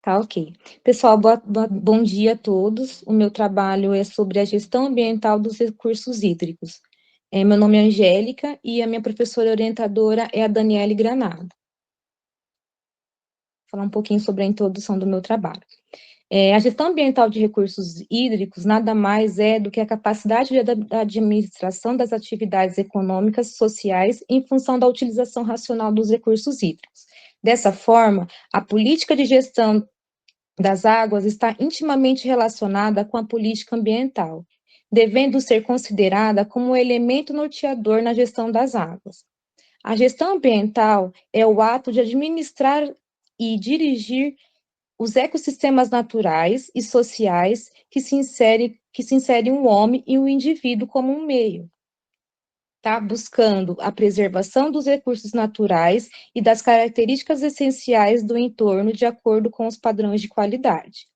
Tá, ok. Pessoal, bom dia a todos. O meu trabalho é sobre a gestão ambiental dos recursos hídricos. Meu nome é Angélica e a minha professora orientadora é a Daniele Granado. Vou falar um pouquinho sobre a introdução do meu trabalho. A gestão ambiental de recursos hídricos nada mais é do que a capacidade da administração das atividades econômicas, sociais, em função da utilização racional dos recursos hídricos. Dessa forma, a política de gestão das águas está intimamente relacionada com a política ambiental, devendo ser considerada como um elemento norteador na gestão das águas. A gestão ambiental é o ato de administrar e dirigir os ecossistemas naturais e sociais que se insere um homem e um indivíduo como um meio, tá? Buscando a preservação dos recursos naturais e das características essenciais do entorno de acordo com os padrões de qualidade.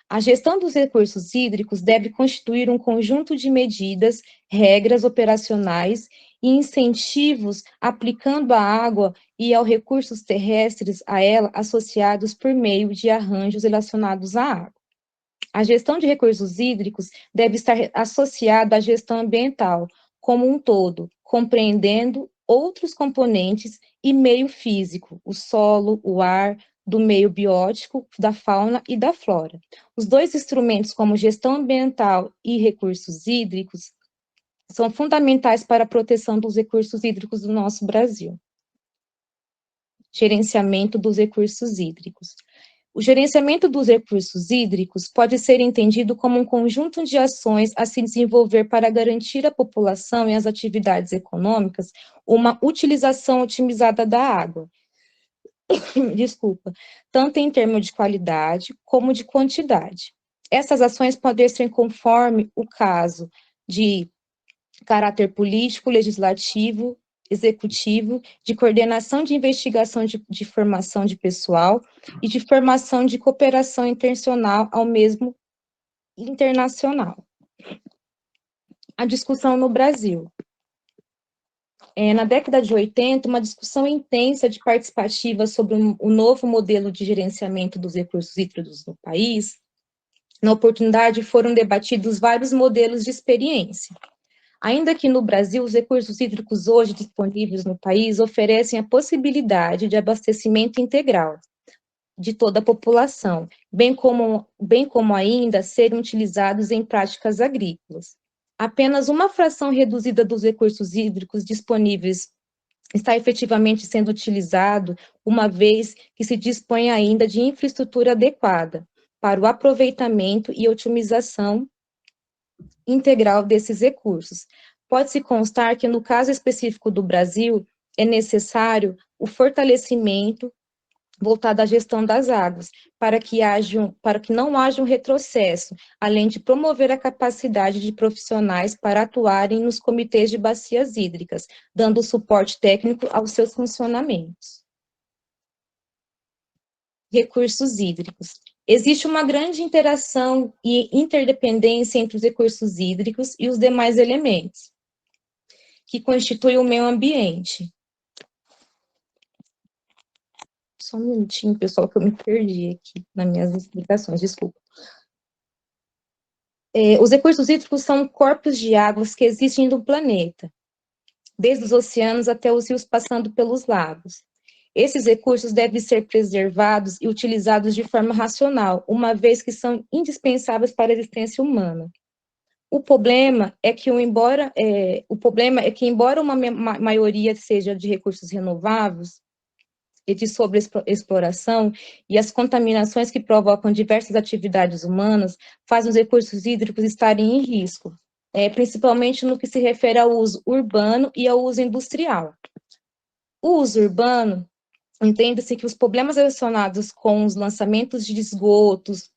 A gestão dos recursos hídricos deve constituir um conjunto de medidas, regras operacionais e incentivos aplicando à água e aos recursos terrestres a ela associados por meio de arranjos relacionados à água. A gestão de recursos hídricos deve estar associada à gestão ambiental como um todo, compreendendo outros componentes e meio físico, o solo, o ar, do meio biótico, da fauna e da flora. Os dois instrumentos, como gestão ambiental e recursos hídricos, são fundamentais para a proteção dos recursos hídricos do nosso Brasil. Gerenciamento dos recursos hídricos. O gerenciamento dos recursos hídricos pode ser entendido como um conjunto de ações a se desenvolver para garantir à população e às atividades econômicas uma utilização otimizada da água, desculpa, tanto em termos de qualidade como de quantidade. Essas ações podem ser conforme o caso de caráter político, legislativo, executivo, de coordenação de investigação de formação de pessoal e de formação de cooperação intencional ao mesmo internacional. A discussão no Brasil. Na década de 80, uma discussão intensa de participativa sobre o novo modelo de gerenciamento dos recursos hídricos no país. Na oportunidade, foram debatidos vários modelos de experiência. Ainda que no Brasil, os recursos hídricos hoje disponíveis no país oferecem a possibilidade de abastecimento integral de toda a população, bem como ainda serem utilizados em práticas agrícolas. Apenas uma fração reduzida dos recursos hídricos disponíveis está efetivamente sendo utilizado, uma vez que se dispõe ainda de infraestrutura adequada para o aproveitamento e otimização integral desses recursos. Pode-se constar que, no caso específico do Brasil, é necessário o fortalecimento voltado à gestão das águas, para que não haja um retrocesso, além de promover a capacidade de profissionais para atuarem nos comitês de bacias hídricas, dando suporte técnico aos seus funcionamentos. Recursos hídricos. Existe uma grande interação e interdependência entre os recursos hídricos e os demais elementos, que constituem o meio ambiente. Só um minutinho, pessoal, que eu me perdi aqui nas minhas explicações, desculpa. Os recursos hídricos são corpos de águas que existem no planeta, desde os oceanos até os rios passando pelos lagos. Esses recursos devem ser preservados e utilizados de forma racional, uma vez que são indispensáveis para a existência humana. O problema é que, embora uma maioria seja de recursos renováveis e de sobreexploração, e as contaminações que provocam diversas atividades humanas fazem os recursos hídricos estarem em risco, principalmente no que se refere ao uso urbano e ao uso industrial. O uso urbano, entende-se que os problemas relacionados com os lançamentos de esgotos,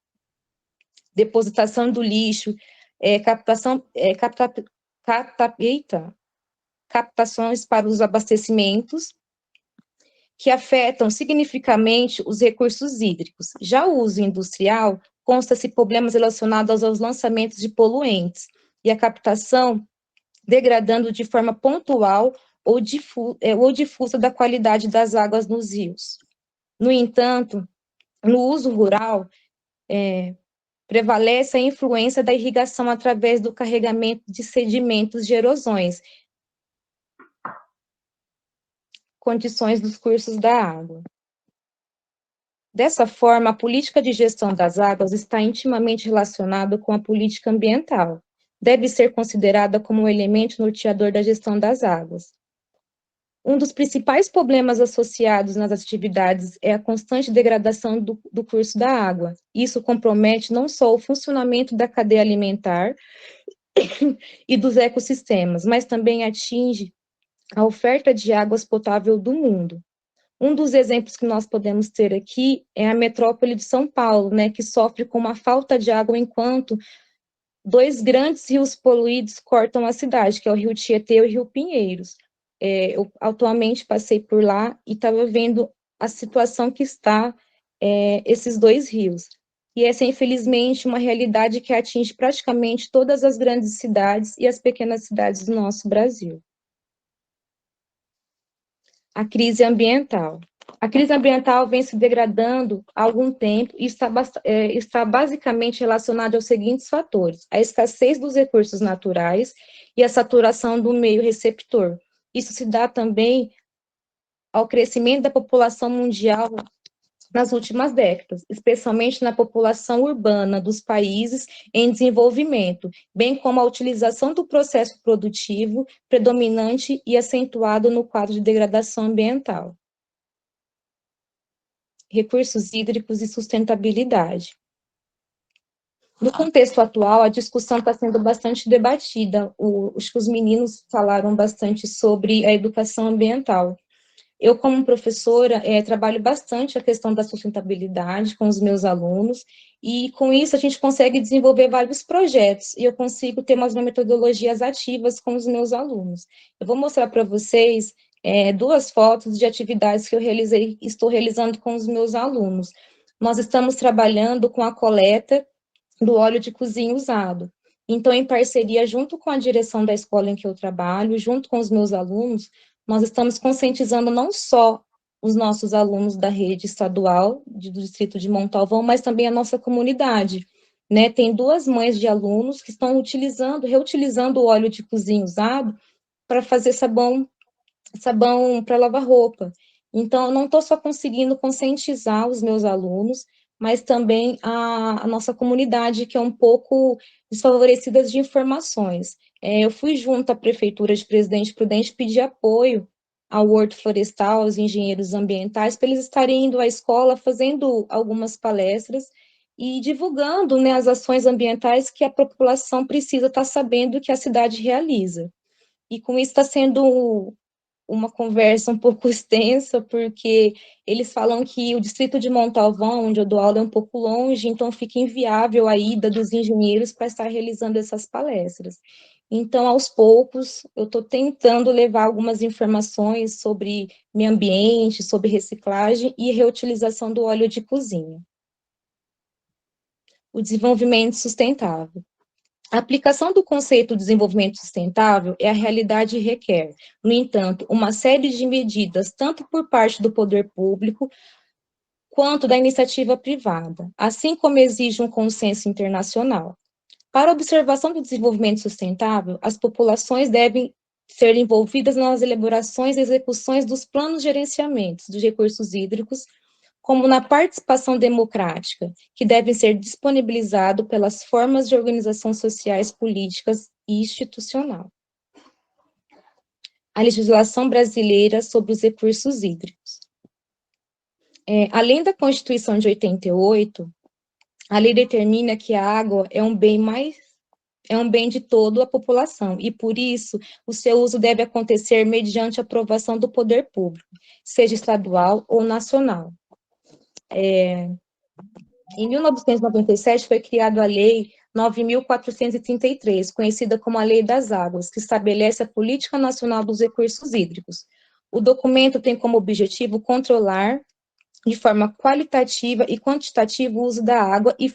depositação do lixo, captações para os abastecimentos, que afetam significativamente os recursos hídricos. Já o uso industrial consta-se problemas relacionados aos lançamentos de poluentes e a captação degradando de forma pontual ou difusa da qualidade das águas nos rios. No entanto, no uso rural, prevalece a influência da irrigação através do carregamento de sedimentos de erosões, condições dos cursos da água. Dessa forma, a política de gestão das águas está intimamente relacionada com a política ambiental. Deve ser considerada como um elemento norteador da gestão das águas. Um dos principais problemas associados nas atividades é a constante degradação do curso da água. Isso compromete não só o funcionamento da cadeia alimentar e dos ecossistemas, mas também atinge a oferta de águas potável do mundo. Um dos exemplos que nós podemos ter aqui é a metrópole de São Paulo, né, que sofre com uma falta de água enquanto dois grandes rios poluídos cortam a cidade, que é o Rio Tietê e o Rio Pinheiros. Eu atualmente passei por lá e estava vendo a situação que está esses dois rios. E essa é, infelizmente, uma realidade que atinge praticamente todas as grandes cidades e as pequenas cidades do nosso Brasil. A crise ambiental. A crise ambiental vem se degradando há algum tempo e está basicamente relacionada aos seguintes fatores: a escassez dos recursos naturais e a saturação do meio receptor. Isso se dá também ao crescimento da população mundial nas últimas décadas, especialmente na população urbana dos países em desenvolvimento, bem como a utilização do processo produtivo predominante e acentuado no quadro de degradação ambiental. Recursos hídricos e sustentabilidade. No contexto atual, a discussão está sendo bastante debatida. Acho que os meninos falaram bastante sobre a educação ambiental. Eu, como professora, trabalho bastante a questão da sustentabilidade com os meus alunos, e com isso a gente consegue desenvolver vários projetos, e eu consigo ter umas metodologias ativas com os meus alunos. Eu vou mostrar para vocês duas fotos de atividades que eu estou realizando com os meus alunos. Nós estamos trabalhando com a coleta do óleo de cozinha usado. Então, em parceria, junto com a direção da escola em que eu trabalho, junto com os meus alunos, nós estamos conscientizando não só os nossos alunos da rede estadual do distrito de Montalvão, mas também a nossa comunidade, né? Tem duas mães de alunos que estão reutilizando o óleo de cozinha usado para fazer sabão para lavar roupa. Então, eu não estou só conseguindo conscientizar os meus alunos, mas também a nossa comunidade, que é um pouco desfavorecida de informações. Eu fui junto à Prefeitura de Presidente Prudente pedir apoio ao Horto Florestal, aos engenheiros ambientais, para eles estarem indo à escola, fazendo algumas palestras e divulgando, né, as ações ambientais que a população precisa estar sabendo que a cidade realiza. E com isso está sendo uma conversa um pouco extensa, porque eles falam que o distrito de Montalvão, onde eu dou aula, é um pouco longe, então fica inviável a ida dos engenheiros para estar realizando essas palestras. Então, aos poucos, eu estou tentando levar algumas informações sobre meio ambiente, sobre reciclagem e reutilização do óleo de cozinha. O desenvolvimento sustentável. A aplicação do conceito de desenvolvimento sustentável é a realidade e requer, no entanto, uma série de medidas, tanto por parte do poder público, quanto da iniciativa privada, assim como exige um consenso internacional. Para a observação do desenvolvimento sustentável, as populações devem ser envolvidas nas elaborações e execuções dos planos de gerenciamento dos recursos hídricos, como na participação democrática, que devem ser disponibilizados pelas formas de organização sociais, políticas e institucional. A legislação brasileira sobre os recursos hídricos. Além da Constituição de 88, a lei determina que a água é um bem de toda a população, e por isso o seu uso deve acontecer mediante aprovação do poder público, seja estadual ou nacional. Em 1997 foi criada a Lei 9.433, conhecida como a Lei das Águas, que estabelece a Política Nacional dos Recursos Hídricos. O documento tem como objetivo controlar de forma qualitativa e quantitativa o uso da água e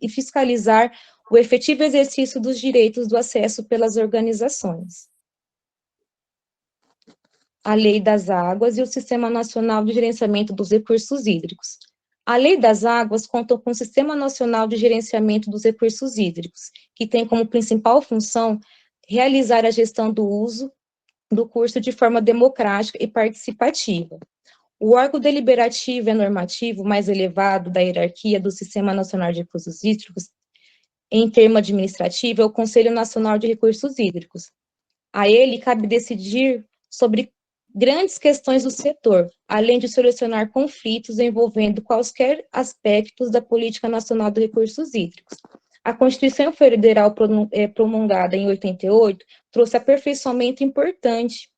fiscalizar o efetivo exercício dos direitos do acesso pelas organizações. A Lei das Águas e o Sistema Nacional de Gerenciamento dos Recursos Hídricos. A Lei das Águas conta com o Sistema Nacional de Gerenciamento dos Recursos Hídricos, que tem como principal função realizar a gestão do uso do curso de forma democrática e participativa. O órgão deliberativo e normativo mais elevado da hierarquia do Sistema Nacional de Recursos Hídricos, em termo administrativo, é o Conselho Nacional de Recursos Hídricos. A ele cabe decidir sobre grandes questões do setor, além de solucionar conflitos envolvendo quaisquer aspectos da Política Nacional de Recursos Hídricos. A Constituição Federal promulgada em 88 trouxe aperfeiçoamento importante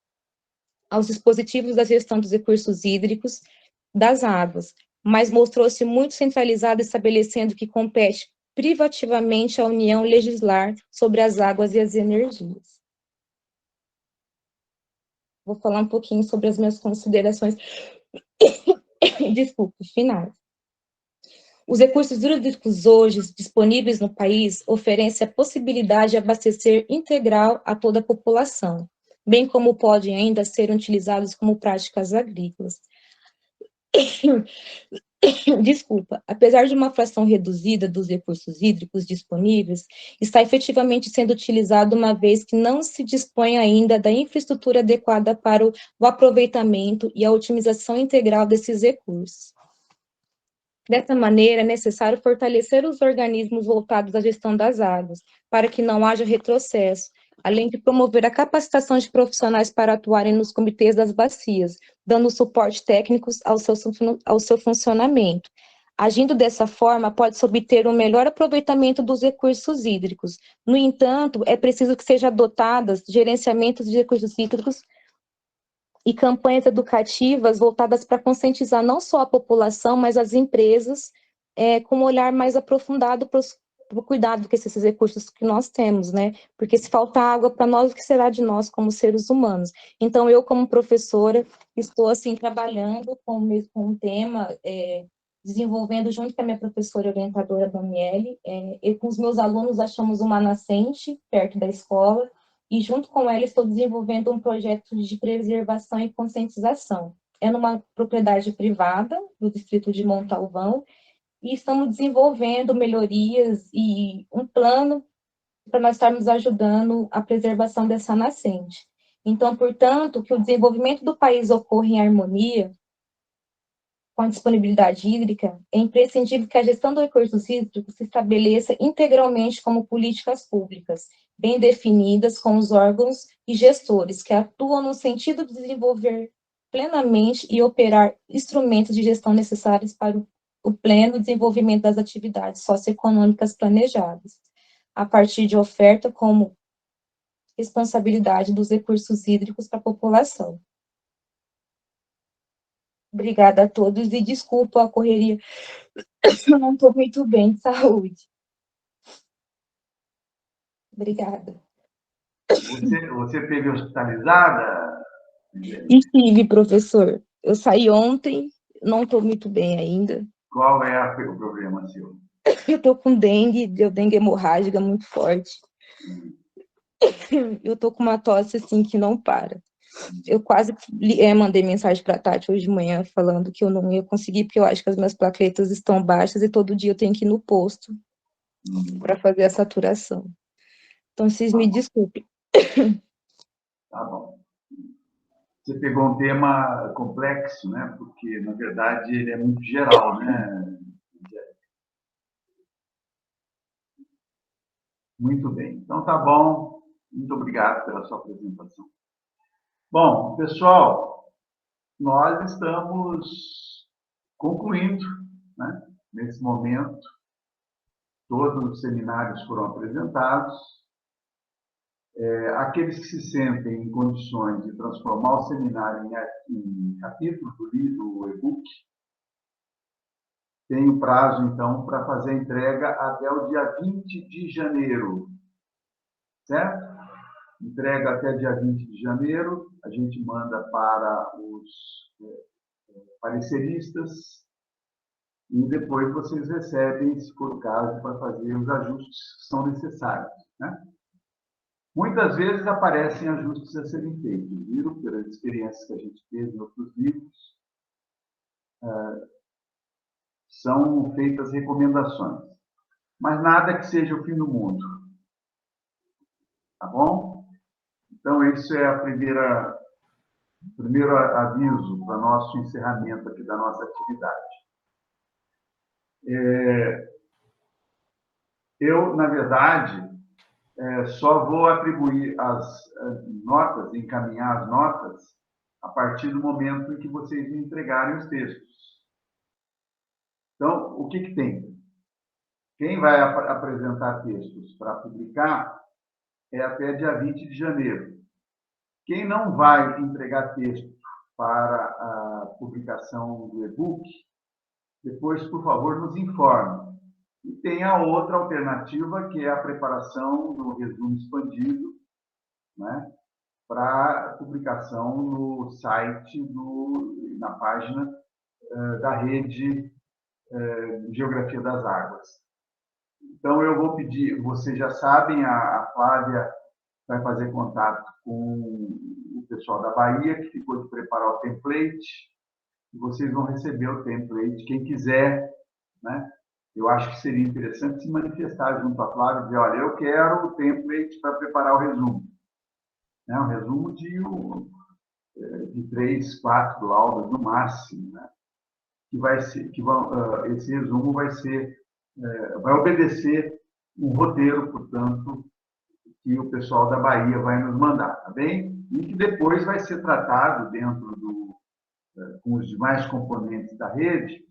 aos dispositivos da gestão dos recursos hídricos das águas, mas mostrou-se muito centralizada, estabelecendo que compete privativamente à União legislar sobre as águas e as energias. Vou falar um pouquinho sobre as minhas considerações, desculpe, finais. Os recursos hídricos hoje disponíveis no país oferecem a possibilidade de abastecer integral a toda a população, bem como podem ainda ser utilizados como práticas agrícolas. Desculpa, apesar de uma fração reduzida dos recursos hídricos disponíveis, está efetivamente sendo utilizado uma vez que não se dispõe ainda da infraestrutura adequada para o aproveitamento e a otimização integral desses recursos. Dessa maneira, é necessário fortalecer os organismos voltados à gestão das águas, para que não haja retrocesso, além de promover a capacitação de profissionais para atuarem nos comitês das bacias, dando suporte técnico ao seu funcionamento. Agindo dessa forma, pode-se obter um melhor aproveitamento dos recursos hídricos. No entanto, é preciso que sejam adotadas gerenciamentos de recursos hídricos e campanhas educativas voltadas para conscientizar não só a população, mas as empresas, com um olhar mais aprofundado para o cuidado com esses recursos que nós temos, né? Porque se faltar água para nós, o que será de nós como seres humanos? Então, eu, como professora, estou, assim, trabalhando com um tema, desenvolvendo junto com a minha professora orientadora, Daniele, eu com os meus alunos achamos uma nascente perto da escola, e junto com ela estou desenvolvendo um projeto de preservação e conscientização. É numa propriedade privada do distrito de Montalvão, e estamos desenvolvendo melhorias e um plano para nós estarmos ajudando a preservação dessa nascente. Então, portanto, que o desenvolvimento do país ocorra em harmonia com a disponibilidade hídrica, é imprescindível que a gestão dos recursos hídricos se estabeleça integralmente como políticas públicas, bem definidas com os órgãos e gestores que atuam no sentido de desenvolver plenamente e operar instrumentos de gestão necessários para o pleno desenvolvimento das atividades socioeconômicas planejadas, a partir de oferta como responsabilidade dos recursos hídricos para a população. Obrigada a todos e desculpa a correria, eu não estou muito bem de saúde. Obrigada. Você esteve hospitalizada? Estive, professor. Eu saí ontem, não estou muito bem ainda. Qual é o problema seu? Eu estou com dengue, deu dengue hemorrágica muito forte. Eu estou com uma tosse, assim, que não para. Eu quase mandei mensagem para a Tati hoje de manhã falando que eu não ia conseguir, porque eu acho que as minhas plaquetas estão baixas e todo dia eu tenho que ir no posto para fazer a saturação. Então, vocês me desculpem. Tá bom. Você pegou um tema complexo, né? Porque, na verdade, ele é muito geral, né? Muito bem. Então, tá bom. Muito obrigado pela sua apresentação. Bom, pessoal, nós estamos concluindo, né? Nesse momento, todos os seminários foram apresentados. Aqueles que se sentem em condições de transformar o seminário em capítulo do livro, o e-book, tem o prazo, então, para fazer a entrega até o dia 20 de janeiro. Certo? Entrega até dia 20 de janeiro, a gente manda para os pareceristas e depois vocês recebem, se for o caso, para fazer os ajustes que são necessários. Né? Muitas vezes aparecem ajustes a serem feitos, viram? Pelas experiências que a gente teve em outros livros. são feitas recomendações. Mas nada que seja o fim do mundo. Tá bom? Então, isso é o primeiro aviso para nosso encerramento aqui da nossa atividade. Eu, na verdade, só vou atribuir as notas, encaminhar as notas, a partir do momento em que vocês me entregarem os textos. Então, o que tem? Quem vai apresentar textos para publicar é até dia 20 de janeiro. Quem não vai entregar texto para a publicação do e-book, depois, por favor, nos informe. E tem a outra alternativa, que é a preparação do resumo expandido, né, para publicação no site, na página da rede Geografia das Águas. Então, eu vou pedir, vocês já sabem, a Flávia vai fazer contato com o pessoal da Bahia, que ficou de preparar o template, e vocês vão receber o template. Quem quiser, né? Eu acho que seria interessante se manifestar junto à Flávia e dizer, olha, eu quero o template para preparar o resumo. Né? Um resumo de 3, 4 aulas no máximo, né? Esse resumo vai obedecer um roteiro, portanto, que o pessoal da Bahia vai nos mandar, tá bem? E que depois vai ser tratado com os demais componentes da rede,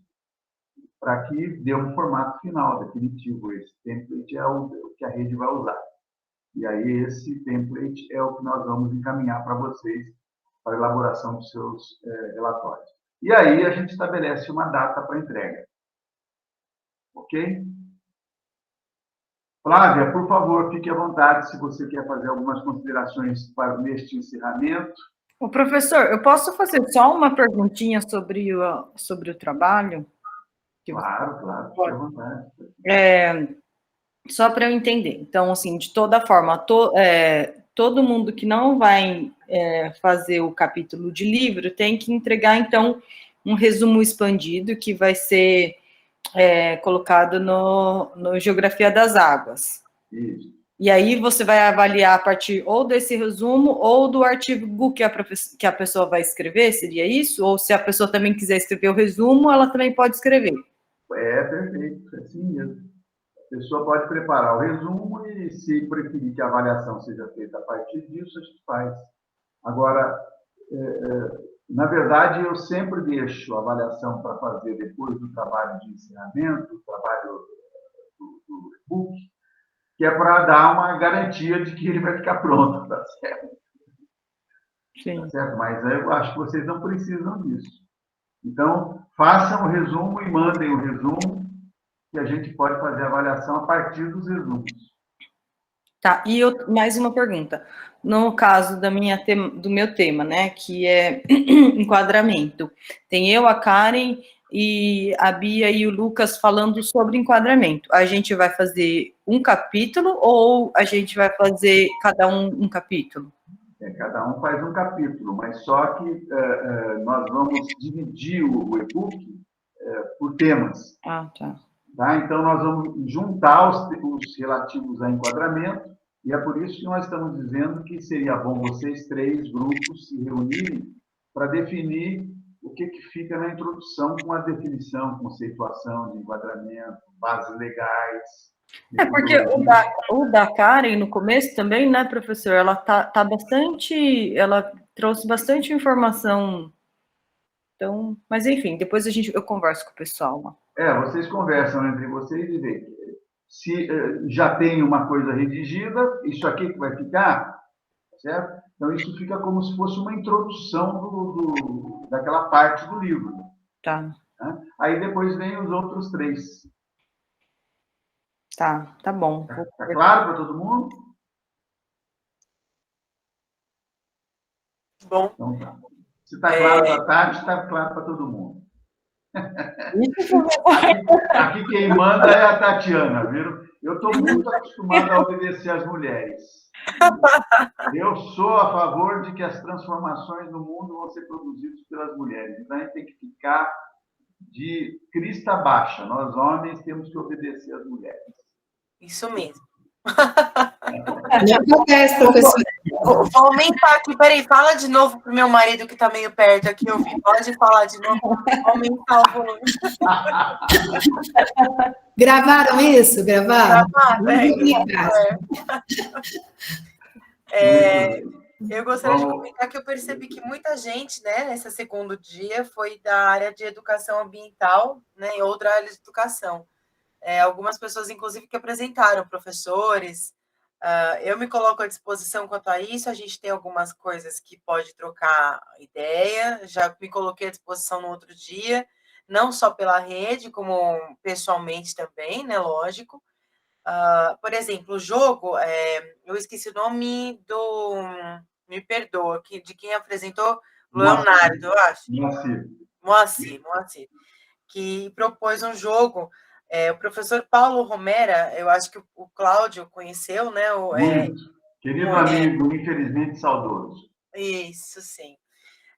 para que dê um formato final, definitivo. Esse template é o que a rede vai usar. E aí, esse template é o que nós vamos encaminhar para vocês, para a elaboração dos seus relatórios. E aí, a gente estabelece uma data para entrega. Ok? Flávia, por favor, fique à vontade se você quer fazer algumas considerações neste encerramento. O professor, eu posso fazer só uma perguntinha sobre o trabalho? Claro, fique à vontade. Só para eu entender. Então, assim, de toda forma, todo mundo que não vai fazer o capítulo de livro tem que entregar, então, um resumo expandido que vai ser colocado no Geografia das Águas. Isso. E aí você vai avaliar a partir ou desse resumo ou do artigo que a pessoa vai escrever, seria isso? Ou se a pessoa também quiser escrever o resumo, ela também pode escrever? Perfeito, é assim mesmo. A pessoa pode preparar o resumo e, se preferir que a avaliação seja feita a partir disso, a gente faz. Agora, na verdade, eu sempre deixo a avaliação para fazer depois do trabalho de ensinamento, do trabalho do e-book, que é para dar uma garantia de que ele vai ficar pronto, tá certo? Sim. Tá certo? Mas eu acho que vocês não precisam disso. Então, façam o resumo e mandem o resumo, que a gente pode fazer a avaliação a partir dos resumos. Tá, e mais uma pergunta. No caso do meu tema, né, que é enquadramento, tem eu, a Karen e a Bia e o Lucas falando sobre enquadramento. A gente vai fazer um capítulo ou a gente vai fazer cada um capítulo? Cada um faz um capítulo, mas só que nós vamos dividir o e-book por temas. Ah, tá. Tá? Então, nós vamos juntar os relativos a enquadramento, e é por isso que nós estamos dizendo que seria bom vocês 3 grupos se reunirem para definir o que fica na introdução com a definição, conceituação de enquadramento, bases legais. Porque o da Karen, no começo também, né, professor, ela tá bastante, ela trouxe bastante informação. Então, mas enfim, depois eu converso com o pessoal. Vocês conversam entre vocês e veem. Se já tem uma coisa redigida, isso aqui que vai ficar, certo? Então, isso fica como se fosse uma introdução daquela parte do livro. Tá. Né? Aí depois vem os outros 3. Tá bom. Tá claro para todo mundo? Bom. Então tá. Se está claro para a Tati, está claro para todo mundo. Aqui quem manda é a Tatiana, viu? Eu estou muito acostumado a obedecer às mulheres. Eu sou a favor de que as transformações no mundo vão ser produzidas pelas mulheres. Então, a gente tem que ficar de crista baixa. Nós, homens, temos que obedecer às mulheres. Isso mesmo. Não acontece, professora. Vou aumentar aqui, peraí, fala de novo pro meu marido que tá meio perto aqui, eu vi. Pode falar de novo, aumentar o volume. Gravaram isso? Gravaram? Eu gostaria de comentar que eu percebi que muita gente, né, nesse segundo dia, foi da área de educação ambiental, né, e outra área de educação. Algumas pessoas, inclusive, que apresentaram, professores. Eu me coloco à disposição quanto a isso, a gente tem algumas coisas que pode trocar ideia, já me coloquei à disposição no outro dia, não só pela rede, como pessoalmente também, né, lógico. Por exemplo, o jogo, eu esqueci o nome do... Me perdoa, de quem apresentou, Leonardo, eu acho. Moacir, que propôs um jogo. O professor Paulo Romera, eu acho que o Cláudio conheceu, né? Querido amigo, infelizmente saudoso. Isso, sim.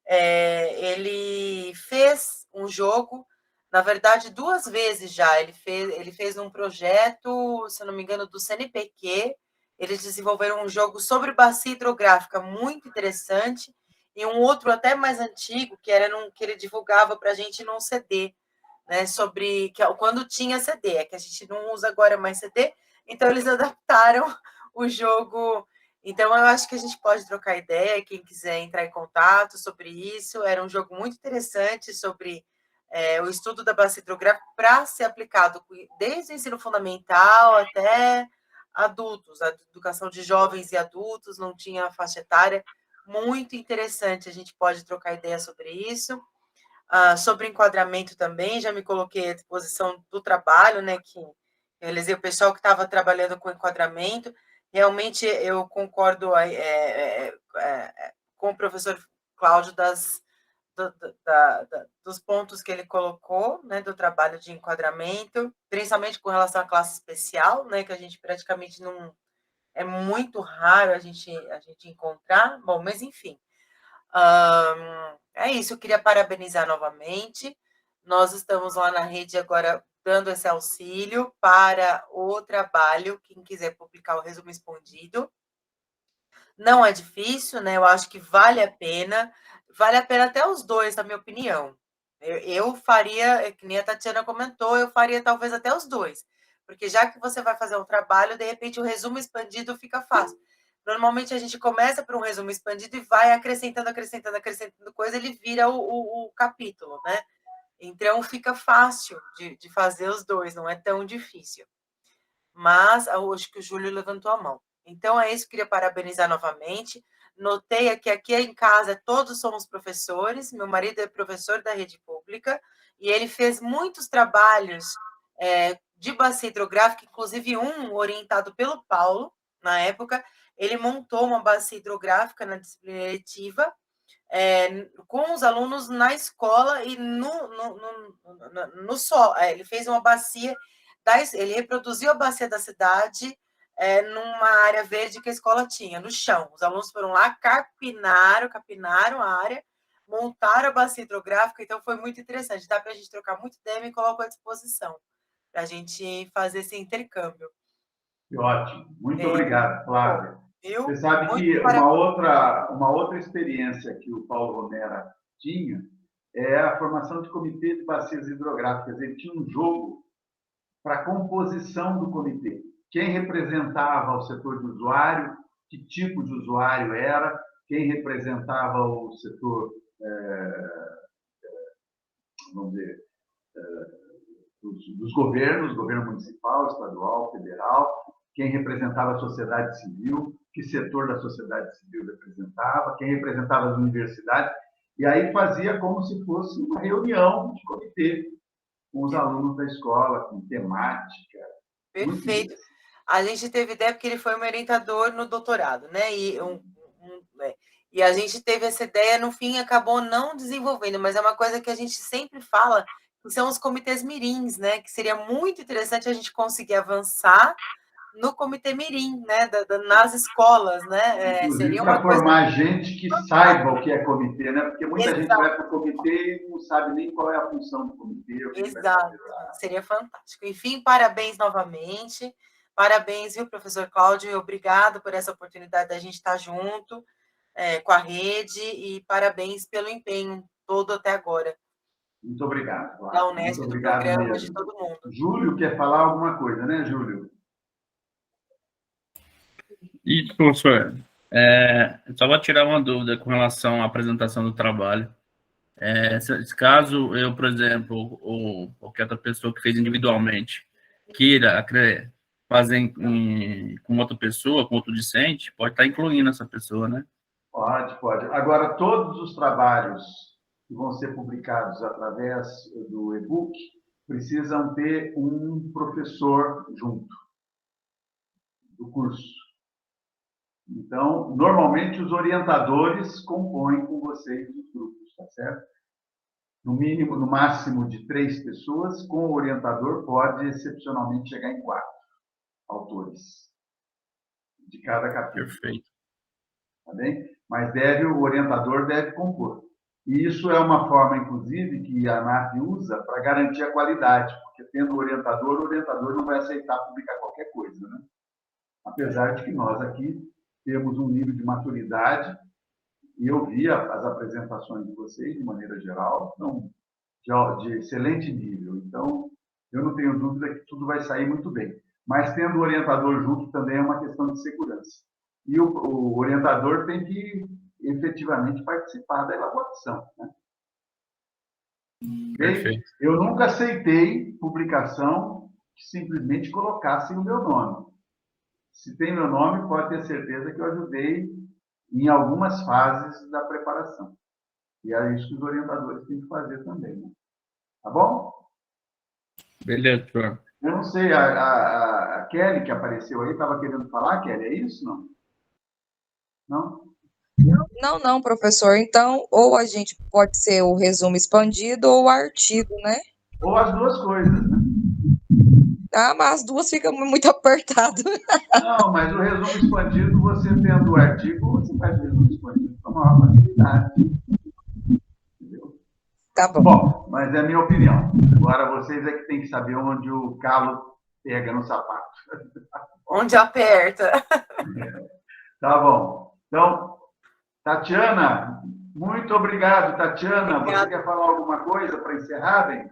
Ele fez um jogo, na verdade, 2 vezes já. Ele fez um projeto, se eu não me engano, do CNPq. Eles desenvolveram um jogo sobre bacia hidrográfica muito interessante, e um outro até mais antigo, que ele divulgava para a gente num CD, né, sobre quando tinha CD, que a gente não usa agora mais CD, então eles adaptaram o jogo. Então eu acho que a gente pode trocar ideia, quem quiser entrar em contato sobre isso. Era um jogo muito interessante sobre o estudo da bacia hidrográfica para ser aplicado desde o ensino fundamental até adultos, a educação de jovens e adultos, não tinha faixa etária. Muito interessante, a gente pode trocar ideia sobre isso. Sobre enquadramento também, já me coloquei à disposição do trabalho, né, que eu realizei, o pessoal que estava trabalhando com enquadramento. Realmente eu concordo com o professor Cláudio dos pontos que ele colocou, né, do trabalho de enquadramento, principalmente com relação à classe especial, né, que a gente praticamente não... É muito raro a gente encontrar. Bom, mas enfim. É isso, eu queria parabenizar novamente. Nós estamos lá na rede agora dando esse auxílio para o trabalho, quem quiser publicar o resumo expandido. Não é difícil, né? Eu acho que vale a pena até os 2, na minha opinião. Eu faria, que nem a Tatiana comentou, eu faria talvez até os 2, porque já que você vai fazer um trabalho, de repente o resumo expandido fica fácil. Normalmente a gente começa por um resumo expandido e vai acrescentando coisa, ele vira o capítulo, né? Então fica fácil de fazer os 2, não é tão difícil. Mas acho que o Júlio levantou a mão. Então é isso, queria parabenizar novamente. Notei que aqui em casa todos somos professores, meu marido é professor da rede pública, e ele fez muitos trabalhos de bacia hidrográfica, inclusive um orientado pelo Paulo, na época. Ele montou uma bacia hidrográfica na disciplina eletiva, com os alunos na escola e no solo. Ele fez uma bacia, ele reproduziu a bacia da cidade numa área verde que a escola tinha, no chão. Os alunos foram lá, capinaram a área, montaram a bacia hidrográfica, então foi muito interessante. Dá para a gente trocar muito ideia, me coloco à disposição para a gente fazer esse intercâmbio. Ótimo, muito obrigado, Flávia. Você sabe muito que uma outra experiência que o Paulo Romera tinha é a formação de comitê de bacias hidrográficas. Ele tinha um jogo para a composição do comitê. Quem representava o setor de usuário, que tipo de usuário era, quem representava o setor, vamos dizer, dos governos, governo municipal, estadual, federal, quem representava a sociedade civil, que setor da sociedade civil representava, quem representava as universidades, e aí fazia como se fosse uma reunião de comitê com os alunos da escola, com temática. Perfeito. A gente teve ideia porque ele foi um orientador no doutorado, né? E a gente teve essa ideia, no fim, acabou não desenvolvendo, mas é uma coisa que a gente sempre fala, que são os comitês mirins, né? Que seria muito interessante a gente conseguir avançar no Comitê Mirim, né, nas escolas, né? Seria uma para coisa... formar gente que saiba o que é comitê, né? Porque muita Exato. gente vai para o comitê e não sabe nem qual é a função do comitê. Exato, seria fantástico. Enfim, parabéns novamente. Parabéns, viu, professor Cláudio? Obrigado por essa oportunidade da gente estar junto com a rede e parabéns pelo empenho todo até agora. Muito obrigado. Claro. Da Unesp, Muito do obrigado programa, mesmo. de todo mundo. Júlio quer falar alguma coisa, né, Júlio? E, professor, só vou tirar uma dúvida com relação à apresentação do trabalho. Caso eu, por exemplo, ou qualquer outra pessoa que fez individualmente, queira fazer com outra pessoa, com outro discente, pode estar incluindo essa pessoa, né? Pode. Agora, todos os trabalhos que vão ser publicados através do e-book precisam ter um professor junto do curso. Então, normalmente, os orientadores compõem com vocês os grupos, tá certo? No máximo de 3 pessoas, com o orientador pode, excepcionalmente, chegar em 4 autores de cada capítulo. Perfeito. Tá bem? Mas o orientador deve compor. E isso é uma forma, inclusive, que a ANAP usa para garantir a qualidade, porque tendo o orientador não vai aceitar publicar qualquer coisa, né? Apesar de que nós aqui temos um nível de maturidade, e eu vi as apresentações de vocês, de maneira geral, de excelente nível. Então, eu não tenho dúvida que tudo vai sair muito bem. Mas tendo o orientador junto também é uma questão de segurança. E o orientador tem que efetivamente participar da elaboração, né? Perfeito. Eu nunca aceitei publicação que simplesmente colocasse o meu nome. Se tem meu nome, pode ter certeza que eu ajudei em algumas fases da preparação. E é isso que os orientadores têm que fazer também, né? Tá bom? Beleza, professor. Eu não sei, a Kelly que apareceu aí, estava querendo falar, Kelly, é isso, não? Não? Não, professor. Então, ou a gente pode ser o resumo expandido ou o artigo, né? Ou as duas coisas, né? Ah, mas as duas ficam muito apertado. Não, mas o resumo expandido, você tendo o artigo, você faz o resumo expandido com maior facilidade. Entendeu? Tá bom. Bom, mas é a minha opinião. Agora, vocês é que têm que saber onde o calo pega no sapato. Onde aperta. Tá bom. Então, Tatiana, muito obrigado, Tatiana. Obrigada. Você quer falar alguma coisa para encerrar, bem?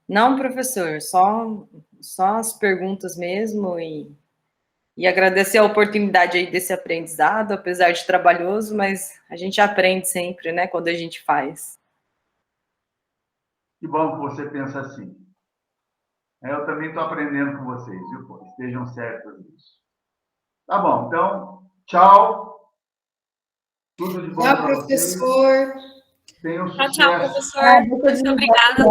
Não, professor, só as perguntas mesmo e agradecer a oportunidade aí desse aprendizado, apesar de trabalhoso, mas a gente aprende sempre, né, quando a gente faz. Que bom que você pensa assim. Eu também estou aprendendo com vocês, viu? Pô? Estejam certos disso. Tá bom, então, tchau. Tudo de bom Tchau, para vocês. professor. Tenham sucesso. Tchau, professor. Muito obrigada.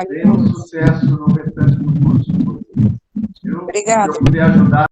Tenham sucesso no restante do curso. Obrigada. Se eu puder ajudar.